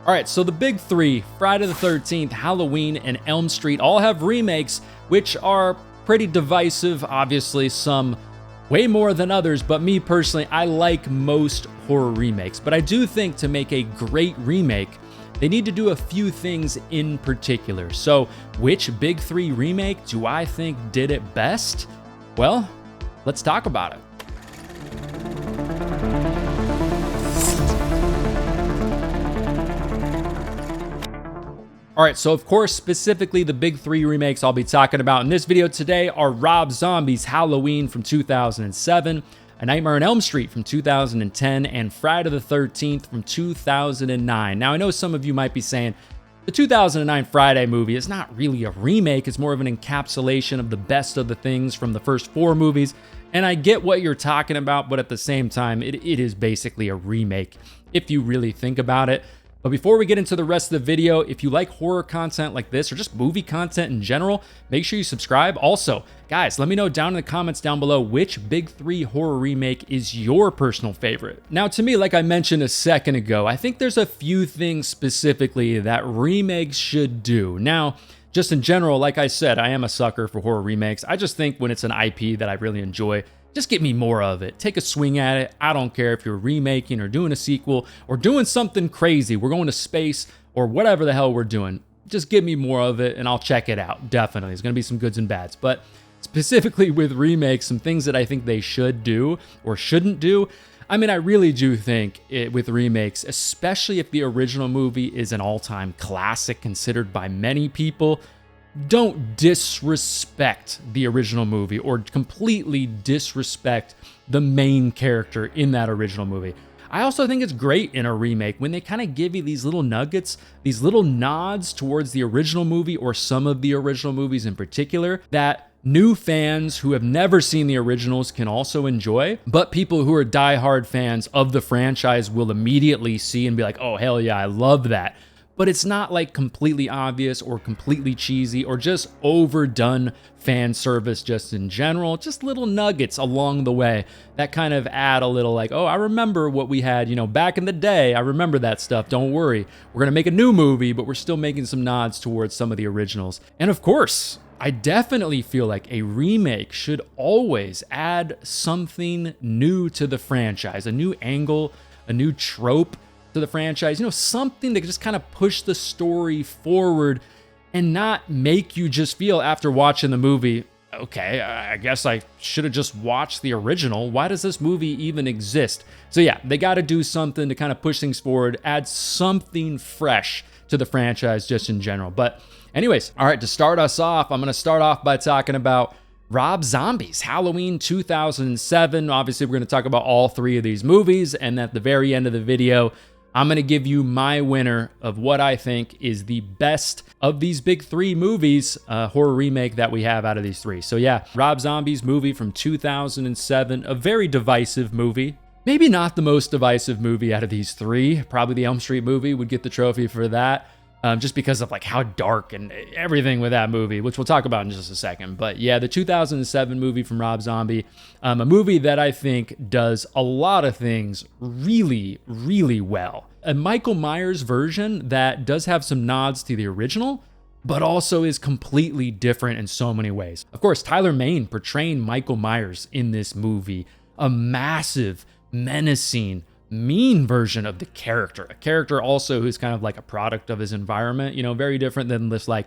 All right, so the big three, Friday the 13th, Halloween, and Elm Street, all have remakes, which are pretty divisive. Obviously, some way more than others, but me personally, I like most horror remakes. But I do think to make a great remake, they need to do a few things in particular. So, which big three remake do I think did it best? Well, let's talk about it. All right, so of course, specifically the big three remakes I'll be talking about in this video today are Rob Zombie's Halloween from 2007, A Nightmare on Elm Street from 2010, and Friday the 13th from 2009. Now, I know some of you might be saying, the 2009 Friday movie is not really a remake, it's more of an encapsulation of the best of the things from the first four movies, and I get what you're talking about, but at the same time, it is basically a remake, if you really think about it. But before we get into the rest of the video, if you like horror content like this or just movie content in general, make sure you subscribe. Also, guys, let me know down in the comments down below which big three horror remake is your personal favorite. Now, to me, like I mentioned a second ago, I think there's a few things specifically that remakes should do. Now, just in general, like I said, I am a sucker for horror remakes. I just think when it's an IP that I really enjoy, just get me more of it. Take a swing at it. I don't care if you're remaking or doing a sequel or doing something crazy. We're going to space or whatever the hell we're doing. Just give me more of it and I'll check it out. Definitely. There's going to be some goods and bads. But specifically with remakes, some things that I think they should do or shouldn't do. I mean, I really do think with remakes, especially if the original movie is an all-time classic considered by many people, don't disrespect the original movie or completely disrespect the main character in that original movie. I also think it's great in a remake when they kind of give you these little nuggets, these little nods towards the original movie or some of the original movies in particular that new fans who have never seen the originals can also enjoy, but people who are diehard fans of the franchise will immediately see and be like, oh, hell yeah, I love that. But it's not like completely obvious or completely cheesy or just overdone fan service just in general, just little nuggets along the way that kind of add a little like, oh, I remember what we had, back in the day. I remember that stuff. Don't worry. We're going to make a new movie, but we're still making some nods towards some of the originals. And of course, I definitely feel like a remake should always add something new to the franchise, a new angle, a new trope to the franchise, something to just kind of push the story forward and not make you just feel after watching the movie, okay, I guess I should have just watched the original. Why does this movie even exist? So yeah, they got to do something to kind of push things forward, add something fresh to the franchise just in general. But anyways, all right, to start us off, I'm going to start off by talking about Rob Zombie's Halloween 2007. Obviously, we're going to talk about all three of these movies, and at the very end of the video, I'm going to give you my winner of what I think is the best of these big three movies, horror remake that we have out of these three. So yeah, Rob Zombie's movie from 2007, a very divisive movie. Maybe not the most divisive movie out of these three. Probably the Elm Street movie would get the trophy for that. Just because of like how dark and everything with that movie, which we'll talk about in just a second. But yeah, the 2007 movie from Rob Zombie, a movie that I think does a lot of things really, really well. A Michael Myers version that does have some nods to the original, but also is completely different in so many ways. Of course, Tyler Mane portraying Michael Myers in this movie, a massive, menacing, mean version of the character, a character also who's kind of like a product of his environment, very different than this like,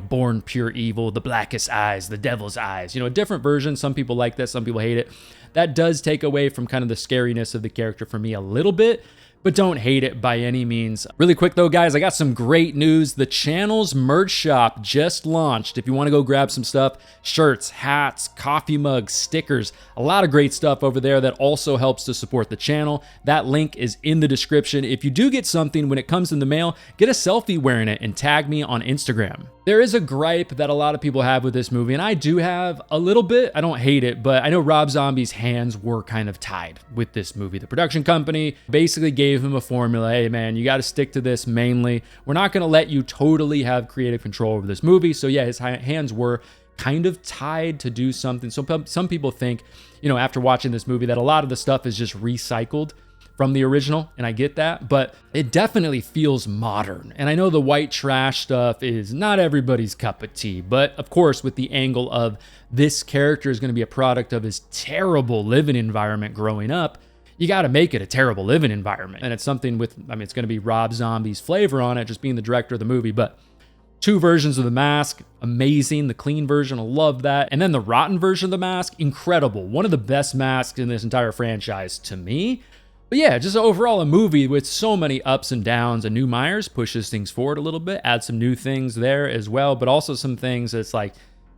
born pure evil, the blackest eyes, the devil's eyes, a different version. Some people like that, some people hate it. That does take away from kind of the scariness of the character for me a little bit, but don't hate it by any means. Really quick though, guys, I got some great news. The channel's merch shop just launched. If you want to go grab some stuff, shirts, hats, coffee mugs, stickers, a lot of great stuff over there that also helps to support the channel. That link is in the description. If you do get something when it comes in the mail, get a selfie wearing it and tag me on Instagram. There is a gripe that a lot of people have with this movie, and I do have a little bit. I don't hate it, but I know Rob Zombie's hands were kind of tied with this movie. The production company basically gave him a formula. Hey man, you got to stick to this mainly. We're not going to let you totally have creative control over this movie. So yeah, his hands were kind of tied to do something. So some people think, after watching this movie that a lot of the stuff is just recycled. from the original, and I get that, but it definitely feels modern. And I know the white trash stuff is not everybody's cup of tea, but of course, with the angle of this character is going to be a product of his terrible living environment growing up, you got to make it a terrible living environment. And it's something with, I mean, it's going to be Rob Zombie's flavor on it, just being the director of the movie, but 2 versions of the mask, amazing. The clean version, I love that. And then the rotten version of the mask, incredible. One of the best masks in this entire franchise to me. But yeah, just overall a movie with so many ups and downs. And New Myers pushes things forward a little bit, adds some new things there as well, but also some things that's like,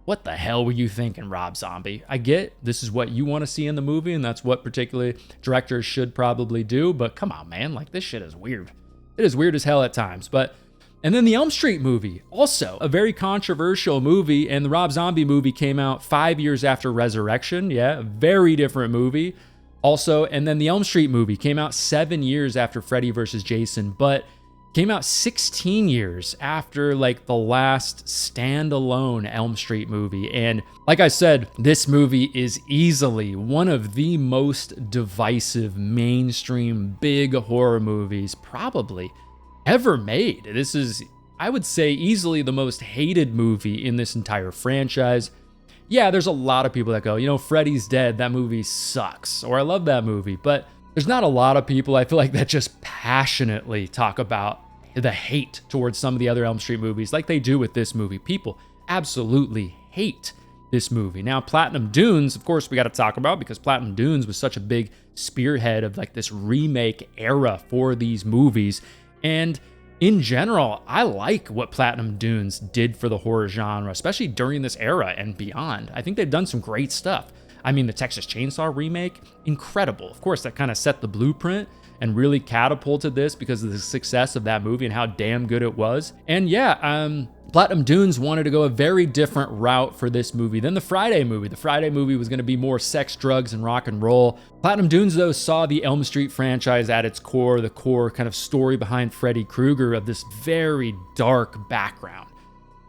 what the hell were you thinking, Rob Zombie? I get this is what you want to see in the movie, and that's what particularly directors should probably do, but come on, man, like this shit is weird. It is weird as hell at times, but... And then the Elm Street movie, also a very controversial movie, and the Rob Zombie movie came out 5 years after Resurrection. Yeah, a very different movie. Also, and then the Elm Street movie came out 7 years after Freddy vs. Jason, but came out 16 years after like the last standalone Elm Street movie. And like I said, this movie is easily one of the most divisive mainstream big horror movies probably ever made. This is, I would say, easily the most hated movie in this entire franchise. Yeah, there's a lot of people that go, you know, Freddy's dead, that movie sucks, or I love that movie, but there's not a lot of people, I feel like, that just passionately talk about the hate towards some of the other Elm Street movies like they do with this movie. People absolutely hate this movie. Now, Platinum Dunes, of course, we got to talk about, because Platinum Dunes was such a big spearhead of like this remake era for these movies. And in general, I like what Platinum Dunes did for the horror genre, especially during this era and beyond. I think they've done some great stuff. I mean, the Texas Chainsaw remake, incredible. Of course, that kind of set the blueprint and really catapulted this because of the success of that movie and how damn good it was. And yeah, Platinum Dunes wanted to go a very different route for this movie than the Friday movie. The Friday movie was going to be more sex, drugs, and rock and roll. Platinum Dunes, though, saw the Elm Street franchise at its core, the core kind of story behind Freddy Krueger of this very dark background.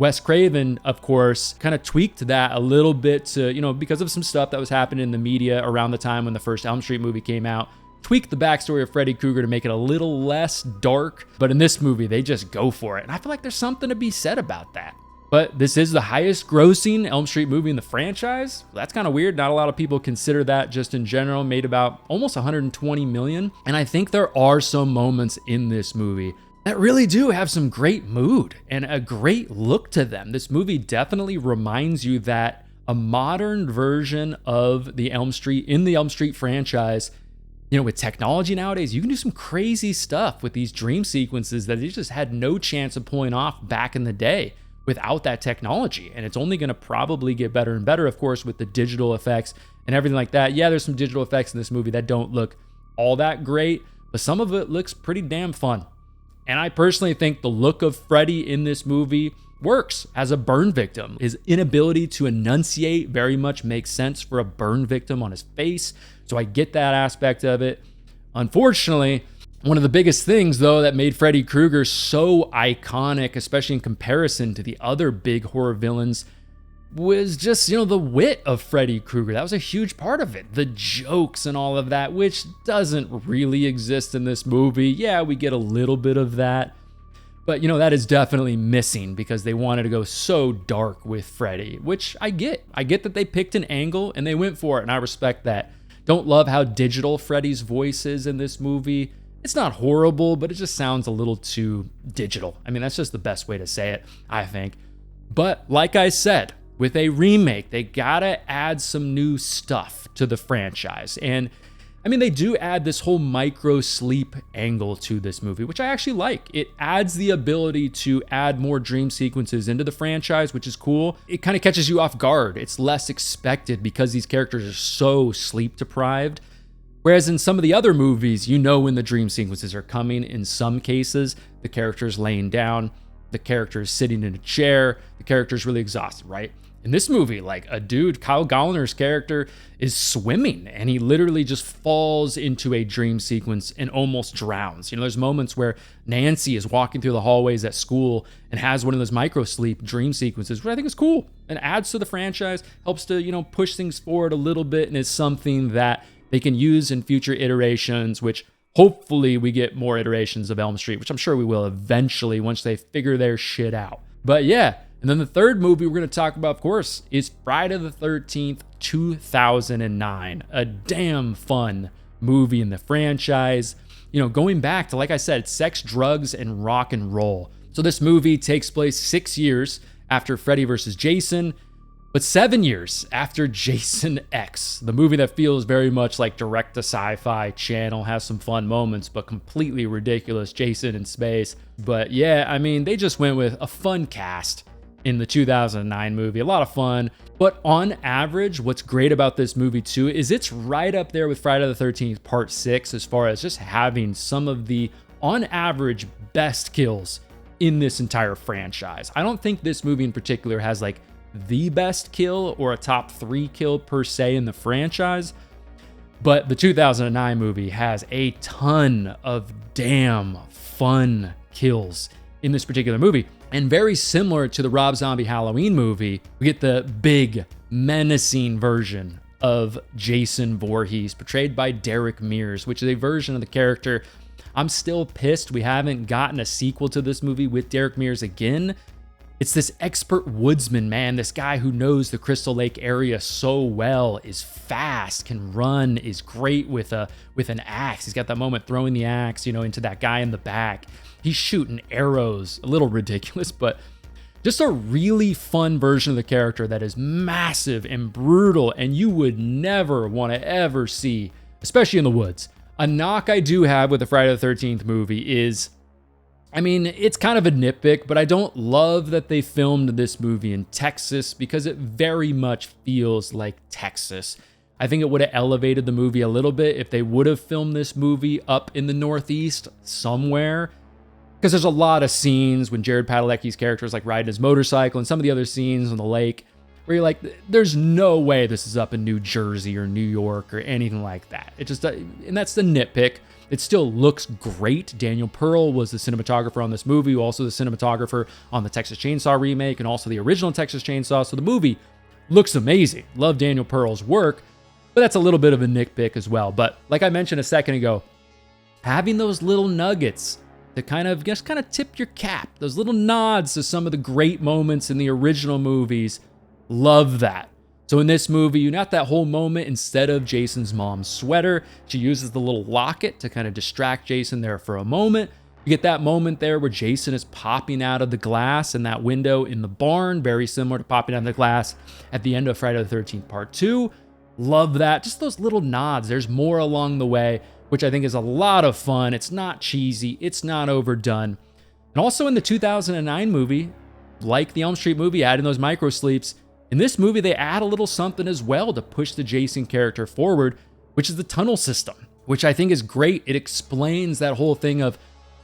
Wes Craven, of course, kind of tweaked that a little bit to, you know, because of some stuff that was happening in the media around the time when the first Elm Street movie came out, tweaked the backstory of Freddy Krueger to make it a little less dark. But in this movie, they just go for it. And I feel like there's something to be said about that. But this is the highest grossing Elm Street movie in the franchise. That's kind of weird. Not a lot of people consider that just in general. Made about almost 120 million. And I think there are some moments in this movie that really do have some great mood and a great look to them. This movie definitely reminds you that a modern version of the Elm Street, in the Elm Street franchise, you know, with technology nowadays, you can do some crazy stuff with these dream sequences that they just had no chance of pulling off back in the day without that technology. And it's only going to probably get better and better, of course, with the digital effects and everything like that. Yeah, there's some digital effects in this movie that don't look all that great, but some of it looks pretty damn fun. And I personally think the look of Freddy in this movie works as a burn victim. His inability to enunciate very much makes sense for a burn victim on his face. So I get that aspect of it. Unfortunately, one of the biggest things, though, that made Freddy Krueger so iconic, especially in comparison to the other big horror villains, was just, you know, the wit of Freddy Krueger. That was a huge part of it. The jokes and all of that, which doesn't really exist in this movie. Yeah, we get a little bit of that. But, you know, that is definitely missing because they wanted to go so dark with Freddy, which I get. I get that they picked an angle and they went for it, and I respect that. Don't love how digital Freddy's voice is in this movie. It's not horrible, but it just sounds a little too digital. I mean, that's just the best way to say it, I think. But like I said, with a remake, they gotta add some new stuff to the franchise. And I mean, they do add this whole micro sleep angle to this movie, which I actually like. It adds the ability to add more dream sequences into the franchise, which is cool. It kind of catches you off guard. It's less expected because these characters are so sleep deprived. Whereas in some of the other movies, you know when the dream sequences are coming. In some cases, the character's laying down, the character's sitting in a chair, the character's really exhausted, right? In this movie, like a dude, Kyle Gallner's character is swimming and he literally just falls into a dream sequence and almost drowns. You know, there's moments where Nancy is walking through the hallways at school and has one of those micro sleep dream sequences, which I think is cool and adds to the franchise, helps to, you know, push things forward a little bit, and is something that they can use in future iterations, which Hopefully we get more iterations of Elm Street, which I'm sure we will eventually once they figure their shit out. But yeah, and then the third movie we're going to talk about, of course, is Friday the 13th, 2009. A damn fun movie in the franchise. You know, going back to, like I said, sex, drugs, and rock and roll. So this movie takes place 6 years after Freddy vs. Jason, but 7 years after Jason X, the movie that feels very much like direct to Sci-Fi Channel, has some fun moments, but completely ridiculous Jason in space. But yeah, I mean, they just went with a fun cast in the 2009 movie, a lot of fun. But on average, what's great about this movie too is it's right up there with Friday the 13th Part 6 as far as just having some of the, on average, best kills in this entire franchise. I don't think this movie in particular has like the best kill or a top 3 kill per se in the franchise, but the 2009 movie has a ton of damn fun kills in this particular movie. And very similar to the Rob Zombie Halloween movie, we get the big menacing version of Jason Voorhees, portrayed by Derek Mears, which is a version of the character. I'm still pissed we haven't gotten a sequel to this movie with Derek Mears again. It's this expert woodsman, man, this guy who knows the Crystal Lake area so well, is fast, can run, is great with an axe. He's got that moment throwing the axe, you know, into that guy in the back. He's shooting arrows, a little ridiculous, but just a really fun version of the character that is massive and brutal, and you would never want to ever see, especially in the woods. A knock I do have with the Friday the 13th movie is, I mean, it's kind of a nitpick, but I don't love that they filmed this movie in Texas because it very much feels like Texas. I think it would have elevated the movie a little bit if they would have filmed this movie up in the Northeast somewhere. Because there's a lot of scenes when Jared Padalecki's character is like riding his motorcycle and some of the other scenes on the lake where you're like, there's no way this is up in New Jersey or New York or anything like that. It just, and that's the nitpick. It still looks great. Daniel Pearl was the cinematographer on this movie, also the cinematographer on the Texas Chainsaw remake and also the original Texas Chainsaw. So the movie looks amazing. Love Daniel Pearl's work, but that's a little bit of a nitpick as well. But like I mentioned a second ago, having those little nuggets to kind of tip your cap, those little nods to some of the great moments in the original movies, love that. So in this movie, you got that whole moment, instead of Jason's mom's sweater, she uses the little locket to kind of distract Jason there for a moment. You get that moment there where Jason is popping out of the glass in that window in the barn, very similar to popping out of the glass at the end of Friday the 13th Part 2. Love that. Just those little nods. There's more along the way, which I think is a lot of fun. It's not cheesy. It's not overdone. And also in the 2009 movie, like the Elm Street movie, adding those micro sleeps, in this movie, they add a little something as well to push the Jason character forward, which is the tunnel system, which I think is great. It explains that whole thing of,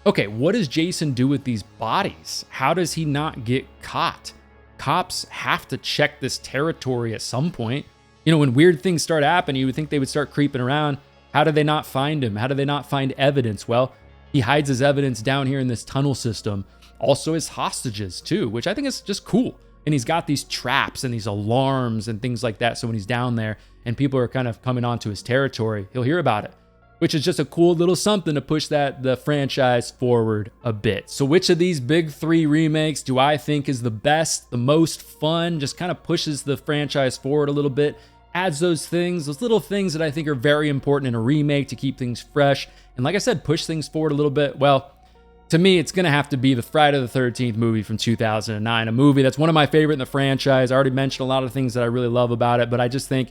okay, what does Jason do with these bodies? How does he not get caught? Cops have to check this territory at some point. You know, when weird things start happening, you would think they would start creeping around. How do they not find him? How do they not find evidence? Well, he hides his evidence down here in this tunnel system. Also his hostages too, which I think is just cool. And he's got these traps and these alarms and things like that. So when he's down there and people are kind of coming onto his territory, he'll hear about it, which is just a cool little something to push the franchise forward a bit. So which of these big 3 remakes do I think is the best, the most fun, just kind of pushes the franchise forward a little bit, adds those little things that I think are very important in a remake to keep things fresh. And like I said, push things forward a little bit. Well, to me, it's going to have to be the Friday the 13th movie from 2009, a movie that's one of my favorite in the franchise. I already mentioned a lot of things that I really love about it, but I just think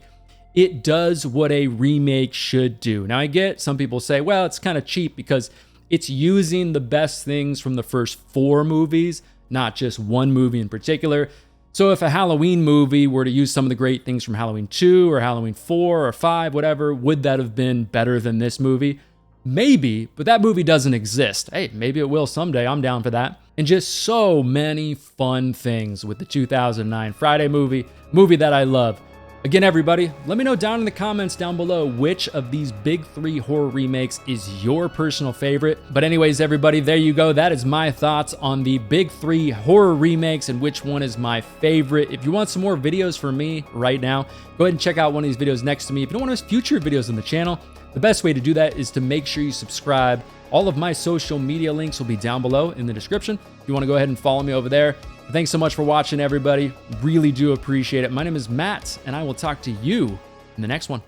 it does what a remake should do. Now, I get some people say, well, it's kind of cheap because it's using the best things from the first 4 movies, not just one movie in particular. So if a Halloween movie were to use some of the great things from Halloween 2 or Halloween 4 or 5, whatever, would that have been better than this movie? Maybe, but that movie doesn't exist. Hey, maybe it will someday. I'm down for that. And just so many fun things with the 2009 Friday movie that I love. Again, everybody, let me know down in the comments down below which of these big 3 horror remakes is your personal favorite. But anyways, everybody, there you go. That is my thoughts on the big 3 horror remakes and which one is my favorite. If you want some more videos from me right now, go ahead and check out one of these videos next to me. If you don't want to miss future videos on the channel, The best way to do that is to make sure you subscribe. All of my social media links will be down below in the description. If you want to go ahead and follow me over there. Thanks so much for watching, everybody. Really do appreciate it. My name is Matt, and I will talk to you in the next one.